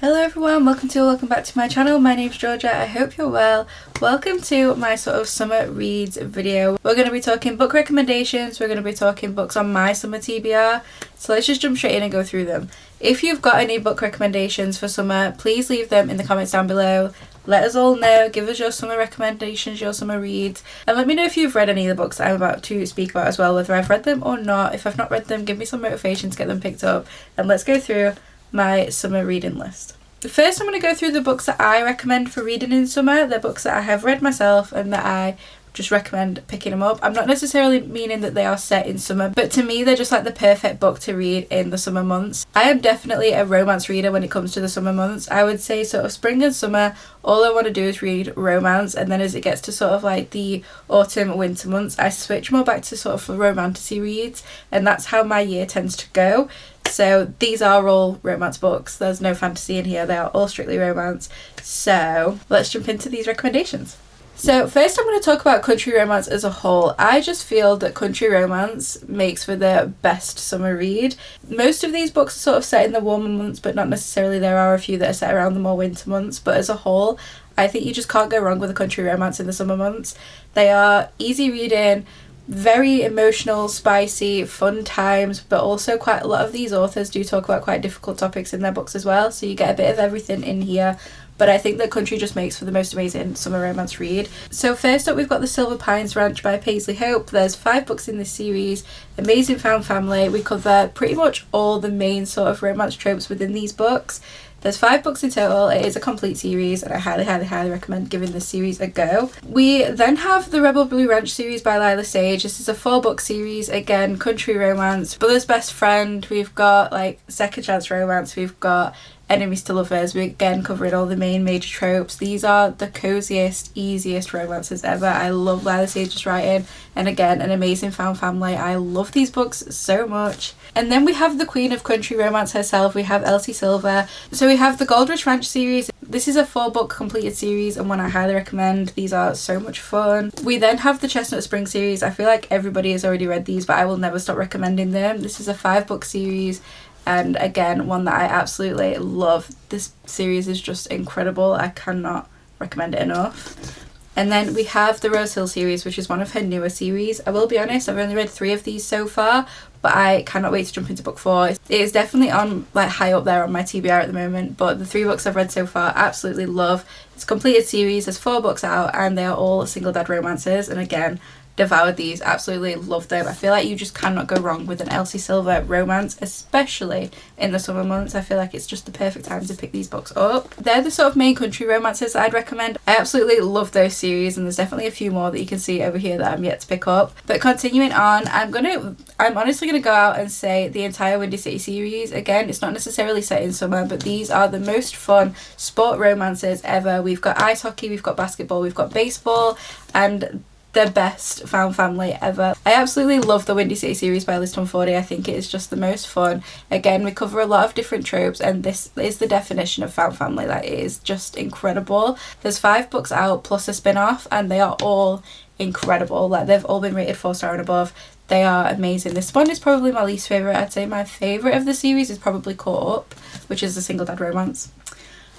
Hello everyone, welcome back to my channel. My name's Georgia, I hope you're well. Welcome to my sort of summer reads video. We're going to be talking book recommendations, we're going to be talking books on my summer TBR, so let's just jump straight in and go through them. If you've got any book recommendations for summer, please leave them in the comments down below. Let us all know, give us your summer recommendations, your summer reads, and let me know if you've read any of the books that I'm about to speak about as well, whether I've read them or not. If I've not read them, give me some motivation to get them picked up, and let's go through my summer reading list. First, I'm going to go through the books that I recommend for reading in summer. They're books that I have read myself and that I just recommend picking them up. I'm not necessarily meaning that they are set in summer, but to me they're just like the perfect book to read in the summer months. I am definitely a romance reader when it comes to the summer months. I would say sort of spring and summer, all I want to do is read romance, and then as it gets to sort of like the autumn winter months, I switch more back to sort of romantasy reads, and that's how my year tends to go. So these are all romance books, there's no fantasy in here, they are all strictly romance. So let's jump into these recommendations. So first I'm going to talk about country romance as a whole. I just feel that country romance makes for the best summer read. Most of these books are sort of set in the warmer months, but not necessarily. There are a few that are set around the more winter months, but as a whole I think you just can't go wrong with a country romance in the summer months. They are easy reading, very emotional, spicy, fun times, but also quite a lot of these authors do talk about quite difficult topics in their books as well, so you get a bit of everything in here. But I think that country just makes for the most amazing summer romance read. So first up we've got The Silver Pines Ranch by Paisley Hope. There's 5 books in this series, amazing found family. We cover pretty much all the main sort of romance tropes within these books. There's 5 books in total. It is a complete series and I highly recommend giving this series a go. We then have the Rebel Blue Ranch series by Lila Sage. This is a 4-book series, again country romance, brother's best friend, we've got like second chance romance, we've got enemies to lovers. We're again covering all the main major tropes. These are the coziest, easiest romances ever. I love Lila Sage's writing, and again an amazing found family. I love these books so much. And then we have the queen of country romance herself, we have Elsie Silver. So we have the Goldrush Ranch series. This is a 4-book completed series and one I highly recommend. These are so much fun. We then have the Chestnut Spring series. I feel like everybody has already read these, but I will never stop recommending them. This is a 5-book series, and again one that I absolutely love. This series is just incredible. I cannot recommend it enough. And then we have the Rose Hill series, which is one of her newer series. I will be honest, I've only read 3 of these so far, but I cannot wait to jump into book 4. It is definitely on like high up there on my TBR at the moment, but the 3 books I've read so far absolutely love. It's a completed series, there's 4 books out and they are all single dad romances, and again devoured these, absolutely love them. I feel like you just cannot go wrong with an Elsie Silver romance, especially in the summer months. I feel like it's just the perfect time to pick these books up. They're the sort of main country romances that I'd recommend. I absolutely love those series, and there's definitely a few more that you can see over here that I'm yet to pick up. But continuing on, I'm honestly gonna go out and say the entire Windy City series. Again, it's not necessarily set in summer, but these are the most fun sport romances ever. We've got ice hockey, we've got basketball, we've got baseball, and the best found family ever. I absolutely love the Windy City series by Liz Fordy. I think it is just the most fun. Again, we cover a lot of different tropes, and this is the definition of found family. That is just incredible. There's 5 books out plus a spin-off, and they are all incredible. Like, they've all been rated 4-star and above. They are amazing. This one is probably my least favourite. I'd say my favourite of the series is probably Caught Up, which is a single dad romance.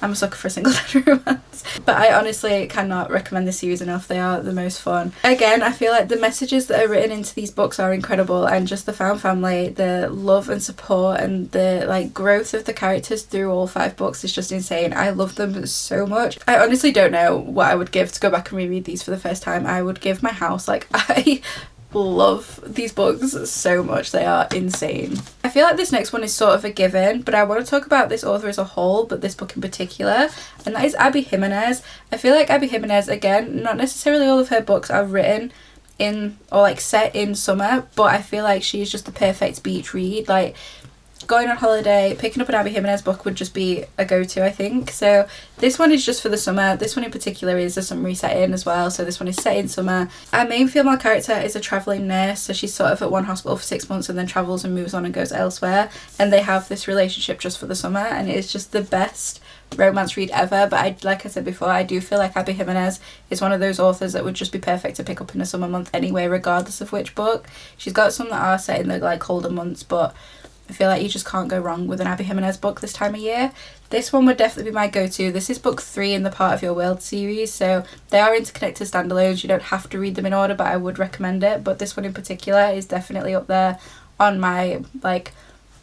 I'm a sucker for a single dad romance. But I honestly cannot recommend this series enough. They are the most fun. Again, I feel like the messages that are written into these books are incredible, and just the found family, the love and support and the like growth of the characters through all 5 books is just insane. I love them so much. I honestly don't know what I would give to go back and reread these for the first time. I would give my house. Like, I love these books so much. They are insane. I feel like this next one is sort of a given, but I want to talk about this author as a whole, but this book in particular, and that is Abby Jimenez. I feel like Abby Jimenez, again, not necessarily all of her books are written in or like set in summer, but I feel like she's just the perfect beach read. Like, going on holiday, picking up an Abby Jimenez book would just be a go-to, I think. So this one is just for the summer. This one in particular is a summary setting as well, so this one is set in summer. Our main female character is a travelling nurse, so she's sort of at one hospital for 6 months and then travels and moves on and goes elsewhere, and they have this relationship just for the summer, and it is just the best romance read ever. But like I said before, I do feel like Abby Jimenez is one of those authors that would just be perfect to pick up in a summer month anyway, regardless of which book. She's got some that are set in the like colder months, but feel like you just can't go wrong with an Abby Jimenez book this time of year. This one would definitely be my go-to. This is book 3 in the Part of Your World series, so they are interconnected standalones. You don't have to read them in order, but I would recommend it. But this one in particular is definitely up there on my like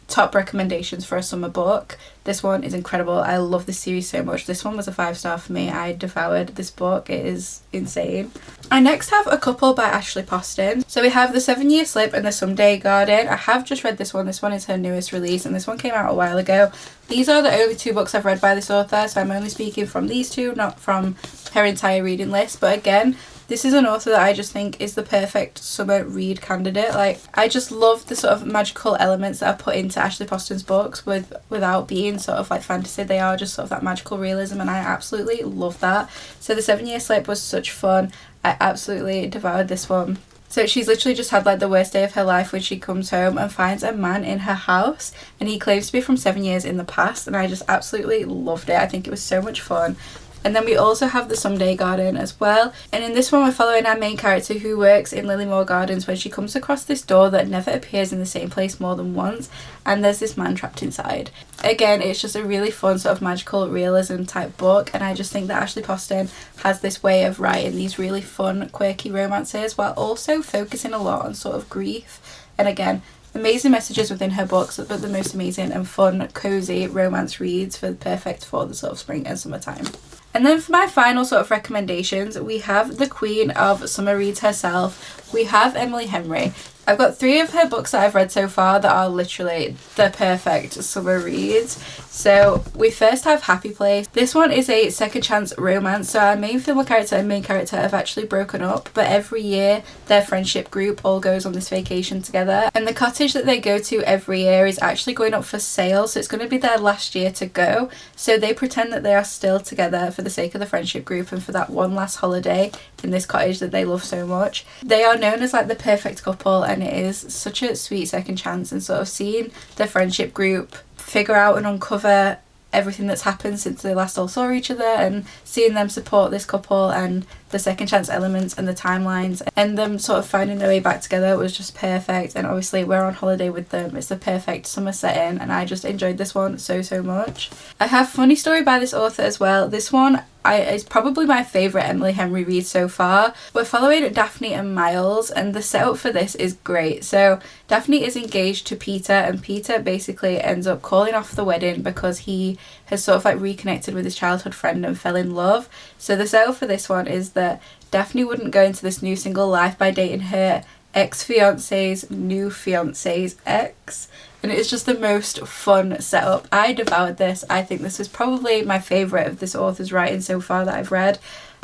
top recommendations for a summer book. This one is incredible. I love this series so much. This one was a 5-star for me. I devoured this book. It is insane. I next have a couple by Ashley Poston. So we have The 7-Year Slip and The Someday Garden. I have just read this one. This one is her newest release, and this one came out a while ago. These are the only 2 books I've read by this author, so I'm only speaking from these 2, not from her entire reading list. But again, this is an author that I just think is the perfect summer read candidate. Like, I just love the sort of magical elements that are put into Ashley Poston's books without being sort of like fantasy. They are just sort of that magical realism, and I absolutely love that. So The 7-Year Slip was such fun. I absolutely devoured this one. So she's literally just had like the worst day of her life when she comes home and finds a man in her house, and he claims to be from 7 years in the past, and I just absolutely loved it. I think it was so much fun. And then we also have The Someday Garden as well. And in this one, we're following our main character who works in Lilymore Gardens when she comes across this door that never appears in the same place more than once. And there's this man trapped inside. Again, it's just a really fun sort of magical realism type book. And I just think that Ashley Poston has this way of writing these really fun, quirky romances while also focusing a lot on sort of grief. And again, amazing messages within her books, but the most amazing and fun, cozy romance reads perfect for the sort of spring and summertime. And then for my final sort of recommendations, we have the queen of summer reads herself. We have Emily Henry. I've got 3 of her books that I've read so far that are literally the perfect summer reads. So we first have Happy Place. This one is a second chance romance. So our main female character and main character have actually broken up, but every year their friendship group all goes on this vacation together. And the cottage that they go to every year is actually going up for sale. So it's going to be their last year to go. So they pretend that they are still together for the sake of the friendship group and for that one last holiday in this cottage that they love so much. They are known as like the perfect couple, and it is such a sweet second chance, and sort of seeing the friendship group figure out and uncover everything that's happened since they last all saw each other, and seeing them support this couple and the second chance elements and the timelines and them sort of finding their way back together was just perfect. And obviously we're on holiday with them. It's the perfect summer setting, and I just enjoyed this one so much. I have Funny Story by this author as well. This one is probably my favourite Emily Henry read so far. We're following Daphne and Miles, and the setup for this is great. So Daphne is engaged to Peter, and Peter basically ends up calling off the wedding because he has sort of like reconnected with his childhood friend and fell in love. So the setup for this one is that Daphne wouldn't go into this new single life by dating her ex-fiance's new fiance's ex, and it's just the most fun setup. I devoured this. I think this is probably my favourite of this author's writing so far that I've read.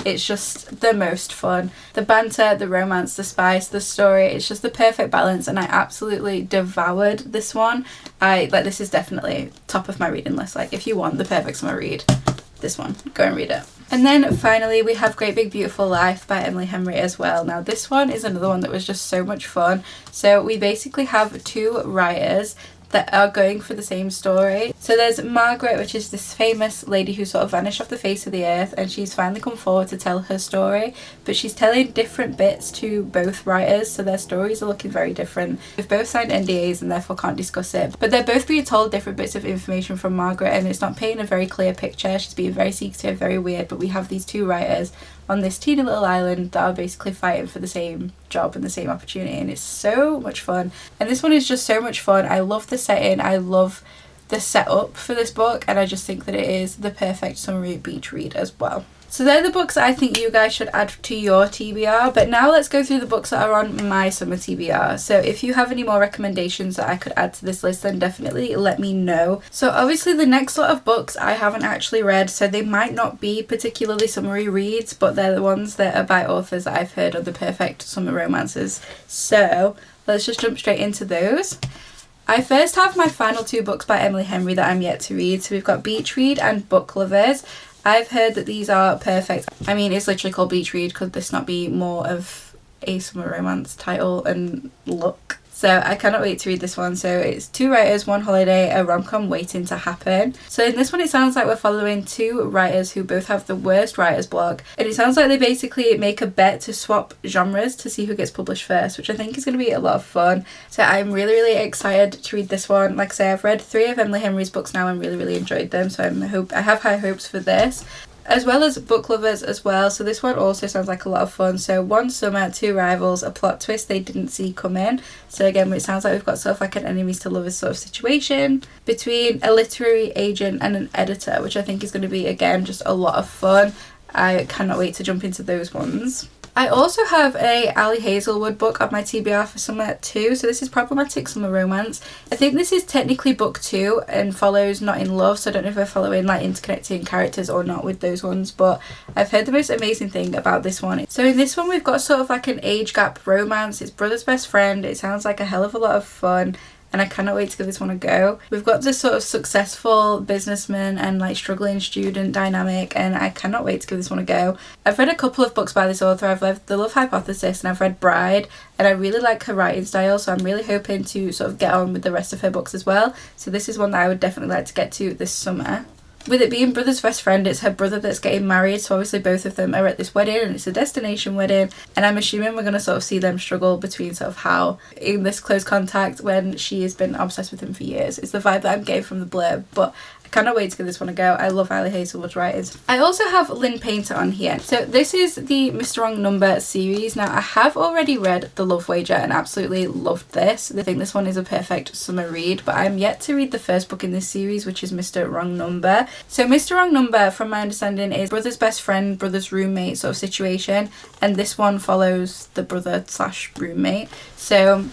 It's just the most fun. The banter, the romance, the spice, the story, it's just the perfect balance, and I absolutely devoured this one. This is definitely top of my reading list. Like, if you want the perfect summer read, this one, go and read it. And then finally we have Great Big Beautiful Life by Emily Henry as well. Now this one is another one that was just so much fun. So we basically have 2 writers that are going for the same story. So there's Margaret, which is this famous lady who sort of vanished off the face of the earth, and she's finally come forward to tell her story, but she's telling different bits to both writers, so their stories are looking very different. They've both signed NDAs and therefore can't discuss it, but they're both being told different bits of information from Margaret, and it's not painting a very clear picture. She's being very secretive, very weird, but we have these 2 writers on this teeny little island that are basically fighting for the same job and the same opportunity, and it's so much fun. And this one is just so much fun. I love the setting, I love the setup for this book, and I just think that it is the perfect summer beach read as well. So they're the books I think you guys should add to your TBR, but now let's go through the books that are on my summer TBR. So if you have any more recommendations that I could add to this list, then definitely let me know. So obviously the next lot of books I haven't actually read, so they might not be particularly summery reads, but they're the ones that are by authors that I've heard are the perfect summer romances. So let's just jump straight into those. I first have my final 2 books by Emily Henry that I'm yet to read. So we've got Beach Read and Book Lovers. I've heard that these are perfect. I mean, it's literally called Beach Read. Could this not be more of a summer romance title and look? So I cannot wait to read this one. So it's 2 writers, 1 holiday, a rom-com waiting to happen. So in this one it sounds like we're following 2 writers who both have the worst writer's block, and it sounds like they basically make a bet to swap genres to see who gets published first, which I think is going to be a lot of fun. So I'm really excited to read this one. Like I say, I've read 3 of Emily Henry's books now and really enjoyed them, so I have high hopes for this, as well as book lovers as well. So this one also sounds like a lot of fun. So 1 summer, 2 rivals, a plot twist they didn't see coming. So again, it sounds like we've got sort of like an enemies to lovers sort of situation between a literary agent and an editor, which I think is going to be, again, just a lot of fun. I cannot wait to jump into those ones. I also have a Ali Hazelwood book on my TBR for summer too. So this is Problematic Summer Romance. I think this is technically book 2 and follows Not in Love, so I don't know if we're following like interconnecting characters or not with those ones, but I've heard the most amazing thing about this one. So in this one we've got sort of like an age gap romance. It's brother's best friend. It sounds like a hell of a lot of fun, and I cannot wait to give this one a go. We've got this sort of successful businessman and like struggling student dynamic, and I cannot wait to give this one a go. I've read a couple of books by this author. I've read The Love Hypothesis and I've read Bride, and I really like her writing style, so I'm really hoping to sort of get on with the rest of her books as well. So this is one that I would definitely like to get to this summer. With it being brother's best friend, it's her brother that's getting married, so obviously both of them are at this wedding and it's a destination wedding, and I'm assuming we're going to sort of see them struggle between sort of how in this close contact when she has been obsessed with him for years. It's the vibe that I'm getting from the blurb, but I cannot wait to give this one a go. I love Ali Hazelwood's writers. I also have Lynn Painter on here. So this is the Mr. Wrong Number series. Now I have already read The Love Wager and absolutely loved this. I think this one is a perfect summer read, but I'm yet to read the first book in this series, which is Mr. Wrong Number. So Mr. Wrong Number, from my understanding, is brother's best friend, brother's roommate sort of situation, and this one follows the brother slash roommate. So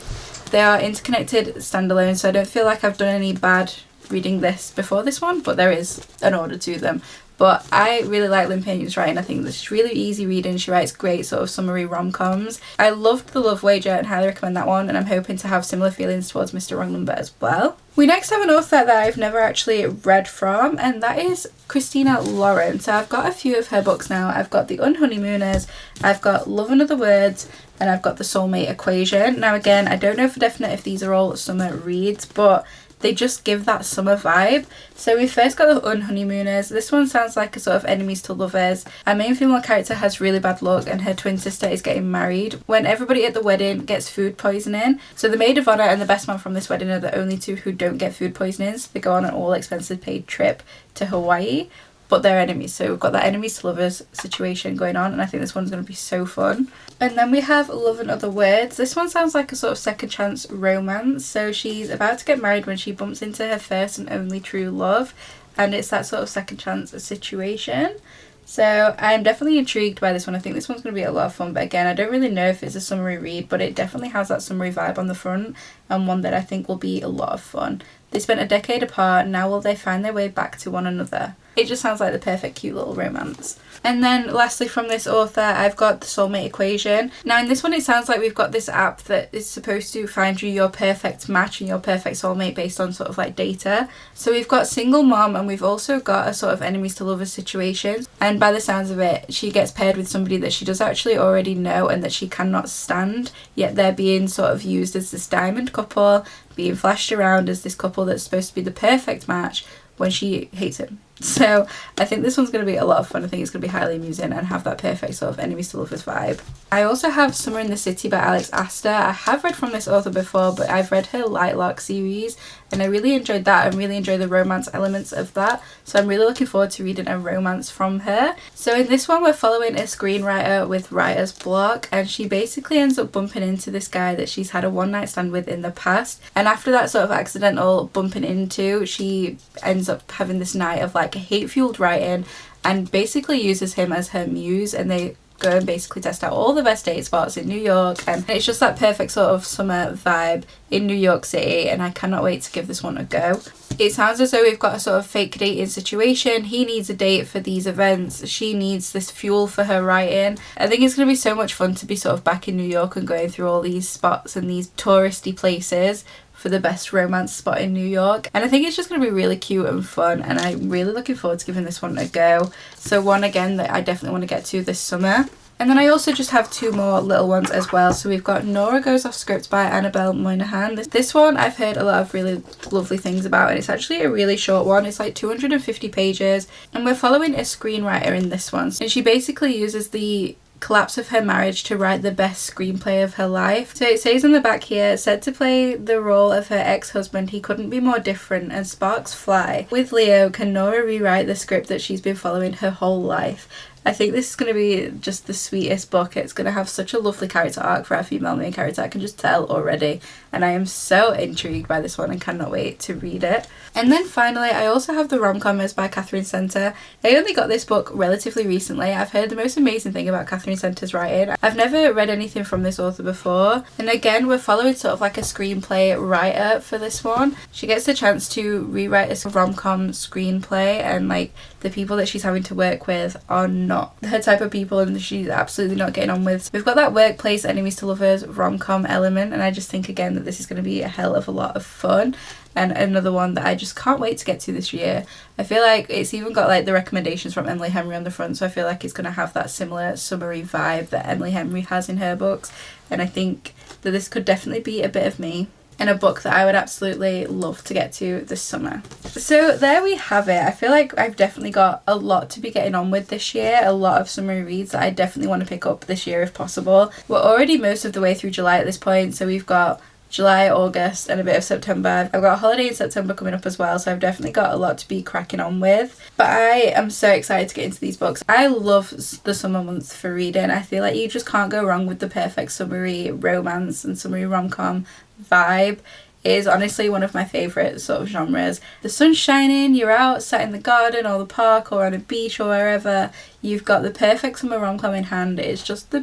they are interconnected standalone, so I don't feel like I've done any bad reading this before this one, but there is an order to them. But I really like Lynn Painter's writing. I think this is really easy reading. She writes great sort of summery rom-coms. I loved The Love Wager and highly recommend that one, and I'm hoping to have similar feelings towards Mr. Wrong Number as well. We next have an author that I've never actually read from, and that is Christina Lauren. So I've got a few of her books now. I've got The Unhoneymooners, I've got Love and Other Words, and I've got The Soulmate Equation. Now again, I don't know for definite if these are all summer reads, but they just give that summer vibe. So we first got The Unhoneymooners. This one sounds like a sort of enemies to lovers. Our main female character has really bad luck and her twin sister is getting married when everybody at the wedding gets food poisoning. So the maid of honour and the best man from this wedding are the only 2 who don't get food poisoning. So they go on an all expenses paid trip to Hawaii, but they're enemies. So we've got that enemies to lovers situation going on, and I think this one's going to be so fun. And then we have Love and Other Words. This one sounds like a sort of second chance romance. So she's about to get married when she bumps into her first and only true love, and it's that sort of second chance situation. So I'm definitely intrigued by this one. I think this one's going to be a lot of fun, but again, I don't really know if it's a summery read, but it definitely has that summery vibe on the front, and one that I think will be a lot of fun. They spent a decade apart, now will they find their way back to one another? It just sounds like the perfect cute little romance. And then lastly from this author, I've got The Soulmate Equation. Now in this one it sounds like we've got this app that is supposed to find you your perfect match and your perfect soulmate based on sort of like data. So we've got single mom and we've also got a sort of enemies to lovers situation. And by the sounds of it, she gets paired with somebody that she does actually already know and that she cannot stand, yet they're being sort of used as this diamond couple, being flashed around as this couple that's supposed to be the perfect match when she hates him. So I think this one's going to be a lot of fun. I think it's going to be highly amusing and have that perfect sort of enemies to lovers vibe. I also have Summer in the City by Alex Astor. I have read from this author before, but I've read her Lightlark series and I really enjoyed that. I really enjoy the romance elements of that, so I'm really looking forward to reading a romance from her. So in this one we're following a screenwriter with writer's block, and she basically ends up bumping into this guy that she's had a one night stand with in the past, and after that sort of accidental bumping into, she ends up having this night of like hate-fueled writing and basically uses him as her muse, and they go and basically test out all the best date spots in New York, and it's just that perfect sort of summer vibe in New York City, and I cannot wait to give this one a go. It sounds as though we've got a sort of fake dating situation. He needs a date for these events, she needs this fuel for her writing. I think it's going to be so much fun to be sort of back in New York and going through all these spots and these touristy places for the best romance spot in New York, and I think it's just going to be really cute and fun, and I'm really looking forward to giving this one a go. So one again that I definitely want to get to this summer. And then I also just have two more little ones as well. So we've got Nora Goes Off Script by Annabelle Moynihan. This one I've heard a lot of really lovely things about, and it's actually a really short one. It's like 250 pages, and we're following a screenwriter in this one. And she basically uses the collapse of her marriage to write the best screenplay of her life. So it says on the back here, said to play the role of her ex-husband, he couldn't be more different and sparks fly. With Leo, can Nora rewrite the script that she's been following her whole life? I think this is going to be just the sweetest book. It's going to have such a lovely character arc for our female main character. I can just tell already. And I am so intrigued by this one and cannot wait to read it. And then finally, I also have The Rom-Commers by Catherine Center. I only got this book relatively recently. I've heard the most amazing thing about Catherine Center's writing. I've never read anything from this author before. And again, we're following sort of like a screenplay writer for this one. She gets the chance to rewrite a rom-com screenplay, and like the people that she's having to work with are not her type of people, and she's absolutely not getting on with. We've got that workplace enemies to lovers rom-com element, and I just think again that this is going to be a hell of a lot of fun, and another one that I just can't wait to get to this year. I feel like it's even got like the recommendations from Emily Henry on the front, so I feel like it's going to have that similar summery vibe that Emily Henry has in her books, and I think that this could definitely be a bit of me, and a book that I would absolutely love to get to this summer. So there we have it. I feel like I've definitely got a lot to be getting on with this year, a lot of summer reads that I definitely want to pick up this year if possible. We're already most of the way through July at this point, so we've got July, August and a bit of September. I've got a holiday in September coming up as well, so I've definitely got a lot to be cracking on with. But I am so excited to get into these books. I love the summer months for reading. I feel like you just can't go wrong with the perfect summery romance and summery rom-com vibe. It is honestly one of my favourite sort of genres. The sun's shining, you're out sat in the garden or the park or on a beach or wherever, you've got the perfect summer rom-com in hand. It's just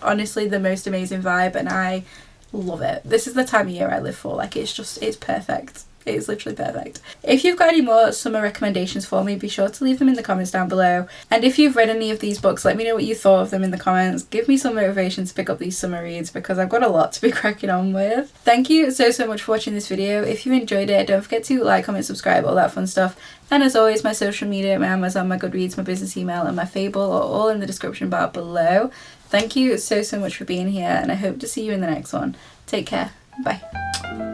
honestly the most amazing vibe, and I love it. This is the time of year I live for. Like, it's perfect. It's literally perfect. If you've got any more summer recommendations for me, be sure to leave them in the comments down below. And if you've read any of these books, let me know what you thought of them in the comments. Give me some motivation to pick up these summer reads, because I've got a lot to be cracking on with. Thank you so much for watching this video. If you enjoyed it, don't forget to like, comment, subscribe, all that fun stuff. And as always, my social media, my Amazon, my Goodreads, my business email and my Fable are all in the description bar below. Thank you so much for being here, and I hope to see you in the next one. Take care. Bye.